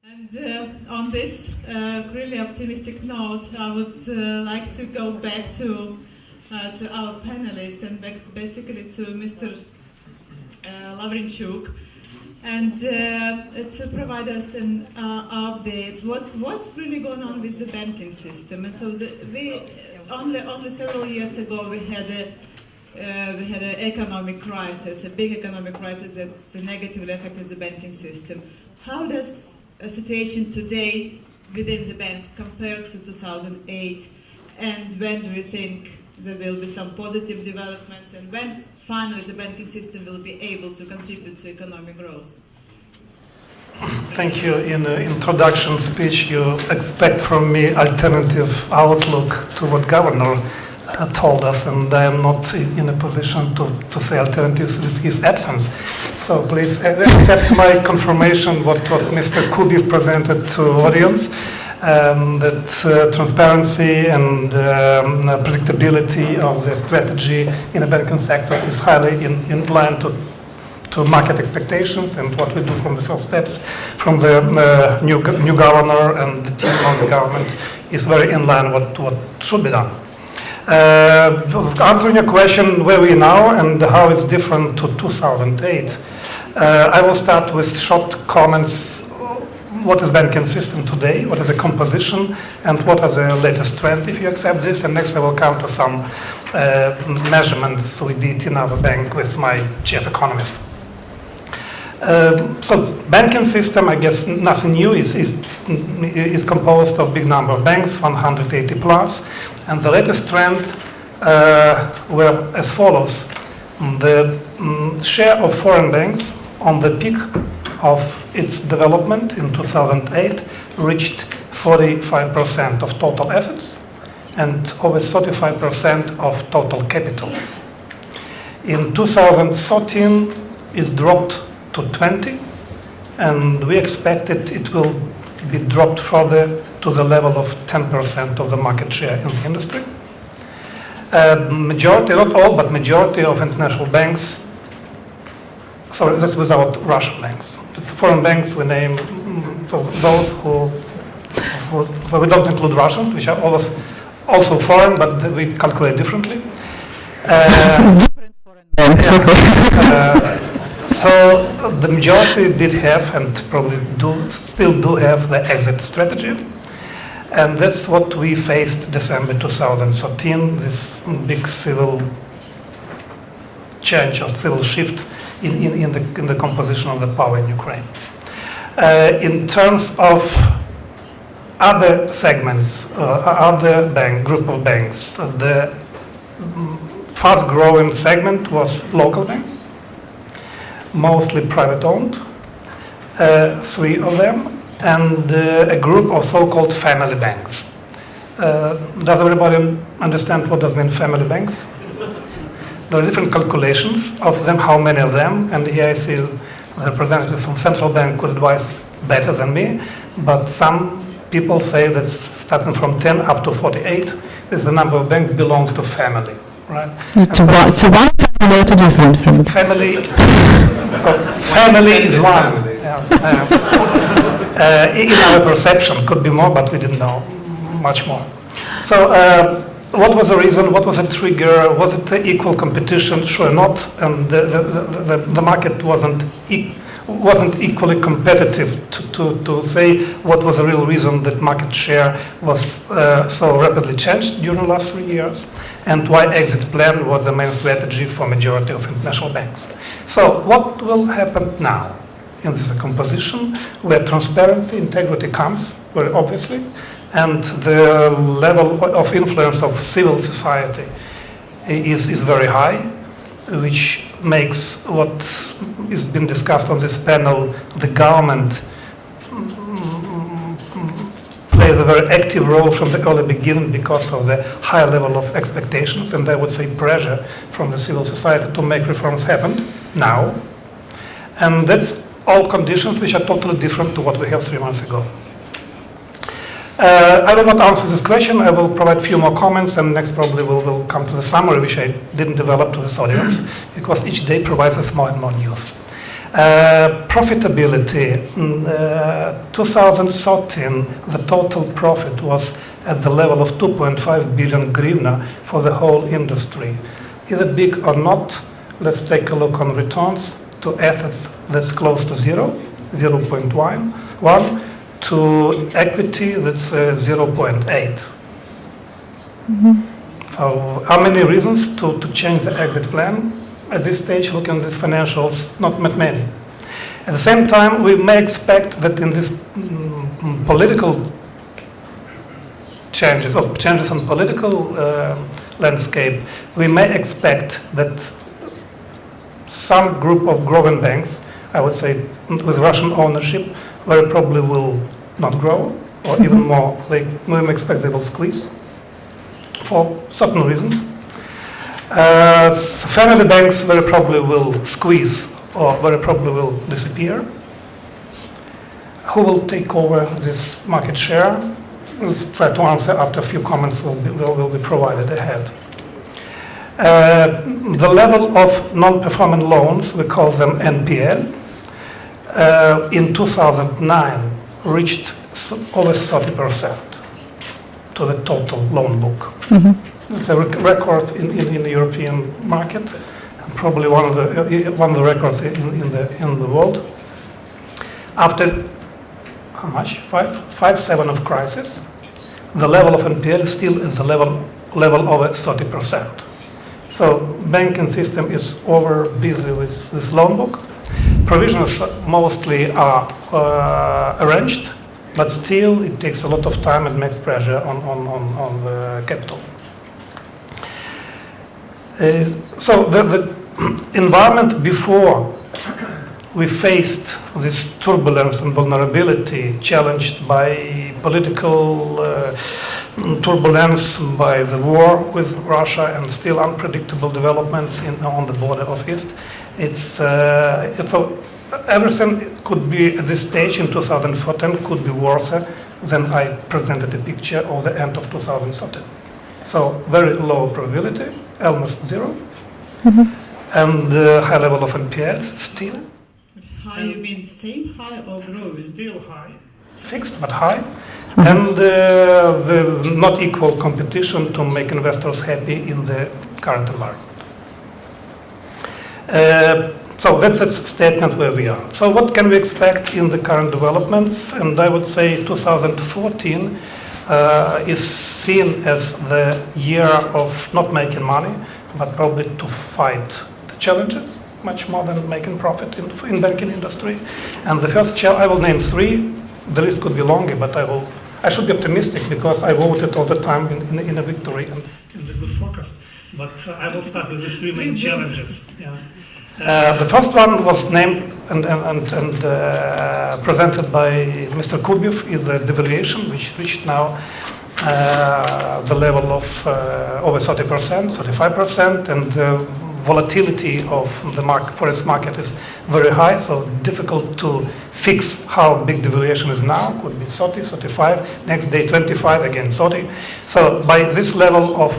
And on this really optimistic note, I would like to go back to our panelists and basically to Mr. Lawrенчук, and to provide us an update. What's really going on with the banking system? And so we only several years ago we had an economic crisis, a big economic crisis that negatively affected the banking system. How does a situation today within the banks compares to 2008, and when do you think there will be some positive developments, and when finally the banking system will be able to contribute to economic growth? Thank you. In the introduction speech, you expect from me alternative outlook to what Governor told us, and I am not in a position to say alternatives with his absence. So please accept my confirmation what Mr. Kubiv presented to audience, that transparency and predictability of the strategy in the banking sector is highly in line to market expectations, and what we do from the first steps from the new governor and the team of the government is very in line what should be done. Answering your question, where we are now and how it's different to 2008, I will start with short comments. What is banking system today? What is the composition? And what are the latest trends, if you accept this? And next I will come to some measurements we did in our bank with my chief economist. So banking system, I guess nothing new, is composed of big number of banks, 180 plus. And the latest trend were as follows. The share of foreign banks on the peak of its development in 2008 reached 45% of total assets and over 35% of total capital. In 2013, it's dropped to 20, and we expect it will be dropped further to the level of 10% of the market share in the industry. Majority, not all, but majority of international banks, sorry, that's without Russian banks. It's foreign banks we name for those who we don't include Russians, which are also foreign, but we calculate differently. Different foreign banks. So the majority did have, and probably still do have, the exit strategy. And that's what we faced December 2013, this big civil change or civil shift in the composition of the power in Ukraine. In terms of other segments, other group of banks, the fast-growing segment was local banks, mostly private-owned, 3 of them, and a group of so-called family banks. Does everybody understand what does mean family banks? There are different calculations of them, how many of them, and here I see representatives from central bank could advise better than me, but some people say that starting from 10 up to 48, is the number of banks belongs to family, right? To one family or to different families? Family, so family is one. In our perception, could be more, but we didn't know much more. So what was the reason? What was the trigger? Was it equal competition? Sure not. And the market wasn't equally competitive to say what was the real reason that market share was so rapidly changed during the last 3 years, and why exit plan was the main strategy for majority of international banks. So what will happen now in this composition where transparency, integrity comes very obviously, and the level of influence of civil society is very high, which makes what is being discussed on this panel, the government plays a very active role from the early beginning because of the high level of expectations, and I would say pressure from the civil society to make reforms happen now. And that's all conditions which are totally different to what we have 3 months ago. I will not answer this question. I will provide a few more comments, and next probably we'll come to the summary, which I didn't develop to this audience, because each day provides us more and more news. Profitability. 2013, the total profit was at the level of 2.5 billion hryvnia for the whole industry. Is it big or not? Let's take a look on returns. To assets, that's close to 0.1. To equity, that's 0.8. So how many reasons to change the exit plan? At this stage, look at these financials, not many. At the same time, we may expect that in this political changes, or changes in political landscape, we may expect that some group of growing banks, I would say with Russian ownership, very probably will not grow, or even more, we may expect they will squeeze for certain reasons. Family banks very probably will squeeze or very probably will disappear. Who will take over this market share? Let's try to answer after a few comments will be provided ahead. The level of non-performing loans, we call them NPL, in 2009 reached over 30% to the total loan book. It's a record in the European market, and probably one of the records in the world. After how much? 5-7 of crisis, the level of NPL still is the level over 30%. So banking system is over busy with this loan book. Provisions mostly are arranged, but still it takes a lot of time and makes pressure on the capital. So the environment before we faced this turbulence and vulnerability challenged by political turbulence, by the war with Russia and still unpredictable developments on the border of East. Everything could be at this stage in 2014 could be worse than I presented a picture of the end of 2013. So very low probability, almost zero, and high level of NPLs still. High, you mean same high or growing? Still high, fixed but high, and the not equal competition to make investors happy in the current environment. So that's a statement where we are. So what can we expect in the current developments? And I would say 2014 is seen as the year of not making money, but probably to fight the challenges, much more than making profit in banking industry. And the first challenge, I will name three. The list could be longer, but I should be optimistic because I voted all the time in a victory and in the good forecast. But I will start with the three main challenges. Yeah. The first one was named and presented by Mr. Kubiev is the devaluation, which reached now the level of over 30%, 35%, and the volatility of the forex market is very high, so difficult to fix how big devaluation is now. Could be 30, 35, next day 25, again 30. So by this level of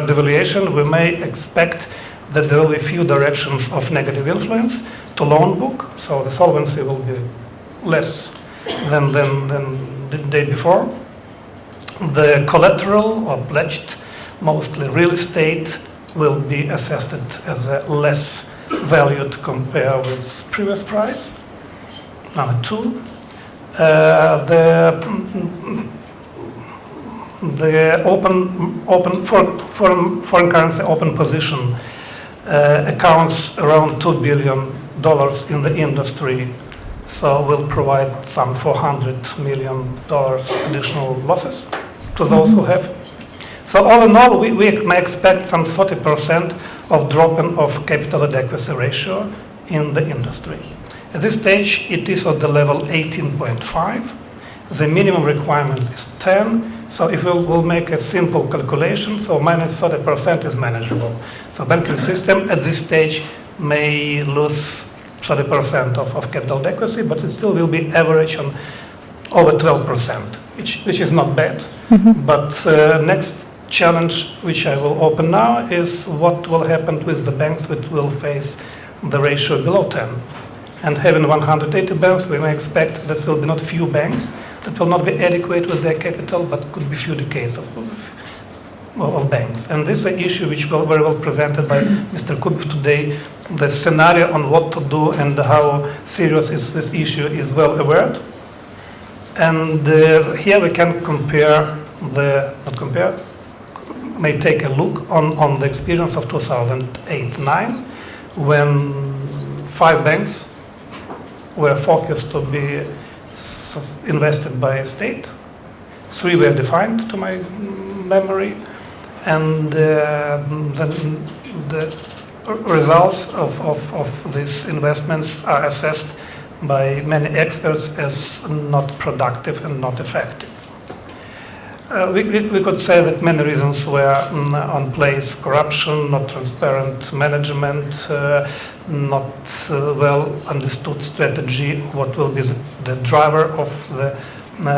devaluation, we may expect that there will be few directions of negative influence to loan book, so the solvency will be less than the day before. The collateral or pledged, mostly real estate, will be assessed as a less valued compared with previous price. Number two, the open foreign currency open position accounts around $2 billion in the industry, so will provide some $400 million additional losses to those who have. So all in all, we may expect some 30% of dropping of capital adequacy ratio in the industry. At this stage, it is at the level 18.5. The minimum requirement is 10. So if we'll make a simple calculation, so minus 30% is manageable. So banking system at this stage may lose 30% of capital adequacy, but it still will be average on over 12%, which is not bad. But next challenge, which I will open now, is what will happen with the banks which will face the ratio below 10. And having 180 banks, we may expect that will be not few banks that will not be adequate with their capital, but could be few decades of banks. And this is an issue which was very well presented by Mr. Kubik today. The scenario on what to do and how serious is this issue is well aware. And here we can may take a look on the experience of 2008-9, when 5 banks were focused to be invested by a state. 3 were defined, to my memory, and the results of these investments are assessed by many experts as not productive and not effective. We could say that many reasons were on place: corruption, not transparent management, not well understood strategy, what will be the driver of the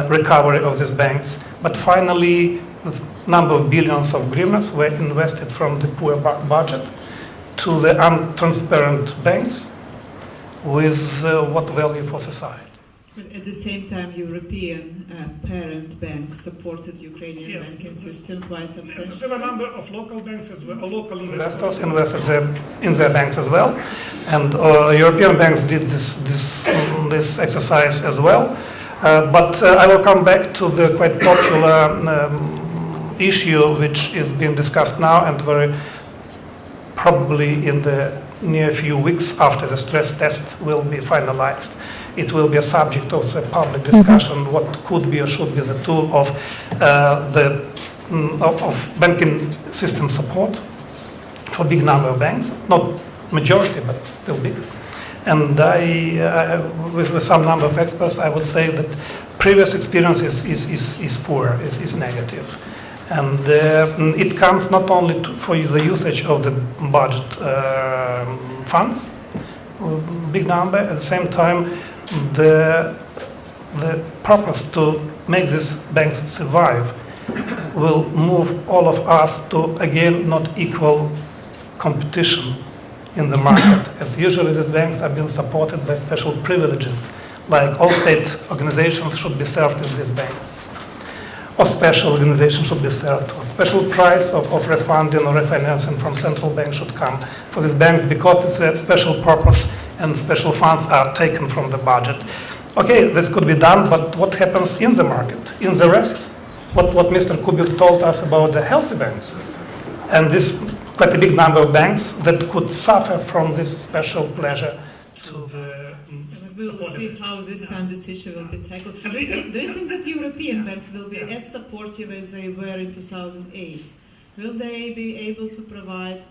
recovery of these banks. But finally, the number of billions of hryvnias were invested from the poor budget to the untransparent banks with what value for society. But at the same time, European parent bank supported Ukrainian Yes. banking system quite substantially. There were a number of local banks as well, local investors invested in their banks as well, and European banks did this exercise as well. But I will come back to the quite popular issue which is being discussed now, and very probably in the near few weeks after the stress test will be finalized. It will be a subject of the public discussion, what could be or should be the tool of banking system support for big number of banks, not majority, but still big. And with some number of experts, I would say that previous experience is poor, is negative. And it comes not only for the usage of the budget funds, big number, at the same time, the purpose to make these banks survive will move all of us to, again, not equal competition in the market, as usually these banks are being supported by special privileges, like all state organizations should be served in these banks, or special organizations should be served, or special price of refunding or refinancing from central bank should come for these banks because it's a special purpose and special funds are taken from the budget. Okay, this could be done, but what happens in the market, in the rest? What Mr. Kubik told us about the healthy banks, and this quite a big number of banks that could suffer from this special pleasure to the. We'll see how this time this issue will be tackled. Do you think that European banks will be as supportive as they were in 2008? Will they be able to provide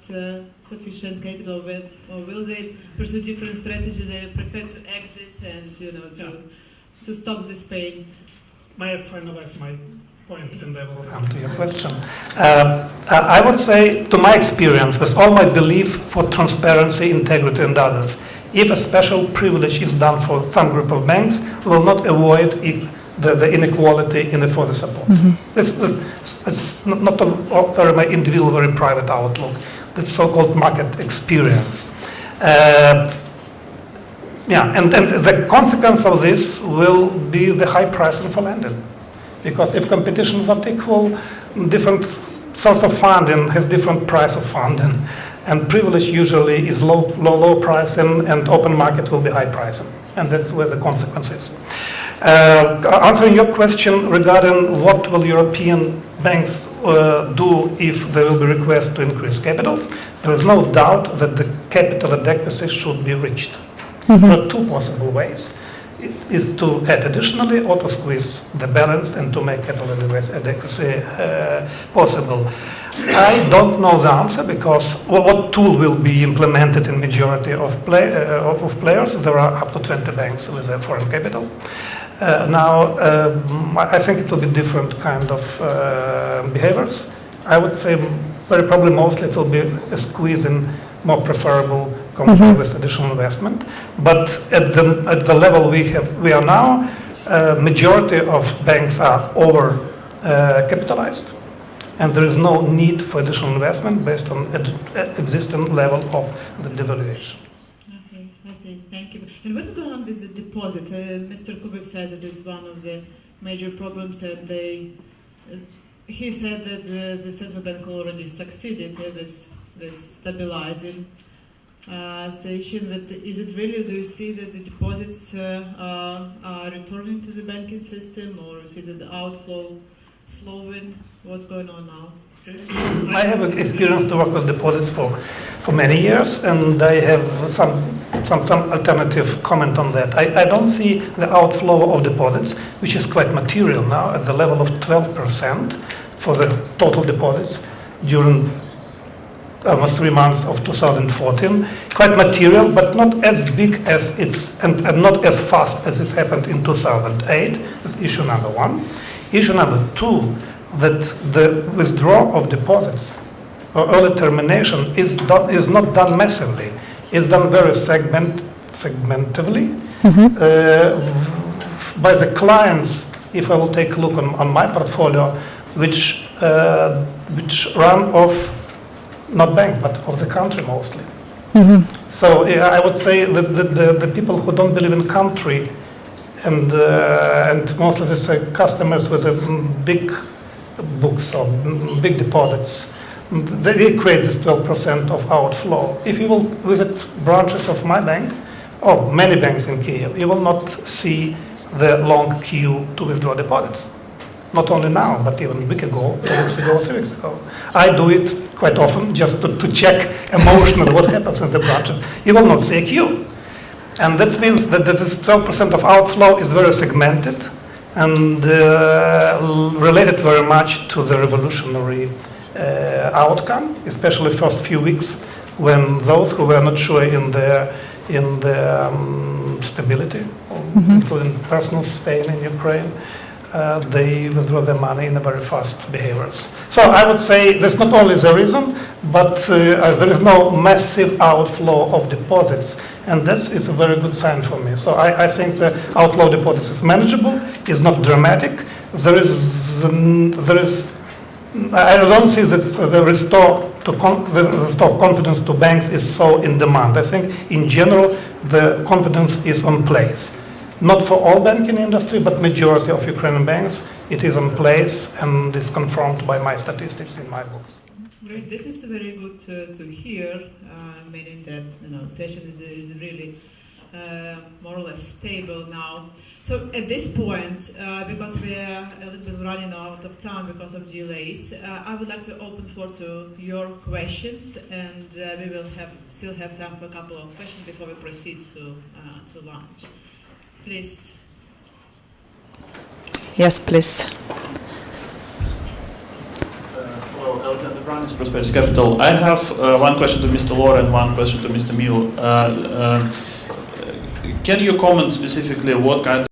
sufficient capital, or will they pursue different strategies? They prefer to exit and to stop this pain. May I finalize my point and I will come to your question. I would say, to my experience, with all my belief for transparency, integrity, and others, if a special privilege is done for some group of banks, we will not avoid the inequality in the further support. This is not a very my individual, very private outlook. This so-called market experience. And the consequence of this will be the high pricing for lending. Because if competition is not equal, different source of funding has different price of funding. And privilege usually is low pricing, and open market will be high pricing. And that's where the consequence is. Answering your question regarding what will European banks do if there will be requests to increase capital, there is no doubt that the capital adequacy should be reached. There are 2 possible ways. It is to add additionally or to squeeze the balance and to make capital adequacy possible. I don't know the answer because what tool will be implemented in majority of players. There are up to 20 banks with a foreign capital. I think it will be different kind of behaviors. I would say very probably mostly it will be a squeezing more preferable compared with additional investment. But at the level we are now, majority of banks are over capitalized, and there is no need for additional investment based on existing level of the devaluation. Okay, thank you. And what with the deposit. Mr. Kubev said that it's one of the major problems, and he said that the central bank already succeeded with stabilizing the issue. But is it really? Do you see that the deposits are returning to the banking system, or is it the outflow slowing? What's going on now? I have experience to work with deposits for many years, and I have some alternative comment on that. I don't see the outflow of deposits, which is quite material now, at the level of 12% for the total deposits during almost 3 months of 2014. Quite material, but not as big as and not as fast as it happened in 2008. That's issue number one. Issue number two, that the withdrawal of deposits or early termination is not done massively. It's done very segmentively by the clients. If I will take a look on my portfolio, which run off not banks but of the country mostly. So I would say that the people who don't believe in country and mostly these customers with big books or big deposits, they create this 12% of outflow. If you will visit branches of my bank, or many banks in Kyiv, you will not see the long queue to withdraw deposits. Not only now, but even a week ago, 2 weeks ago, 3 weeks ago. I do it quite often just to check emotionally what happens in the branches. You will not see a queue. And that means that this 12% of outflow is very segmented and related very much to the revolutionary outcome, especially first few weeks when those who were not sure in the stability, including persons staying in Ukraine, they withdraw their money in a very fast behaviors. So I would say that's not only the reason, but there is no massive outflow of deposits, and that is a very good sign for me. So I think the outflow of deposits is manageable, is not dramatic. There is I don't see that the restore of confidence to banks is so in demand. I think in general the confidence is on place. Not for all banking industry, but majority of Ukrainian banks, it is in place and is confirmed by my statistics in my books. Great. This is very good to hear, meaning that situation is really more or less stable now. So at this point, because we are a little bit running out of time because of delays, I would like to open floor to your questions, and we will still have time for a couple of questions before we proceed to lunch. Please. Yes, please. Hello, Alexander Branis, Prosperity Capital. I have one question to Mr. Lora and one question to Mr. Mill. Can you comment specifically what kind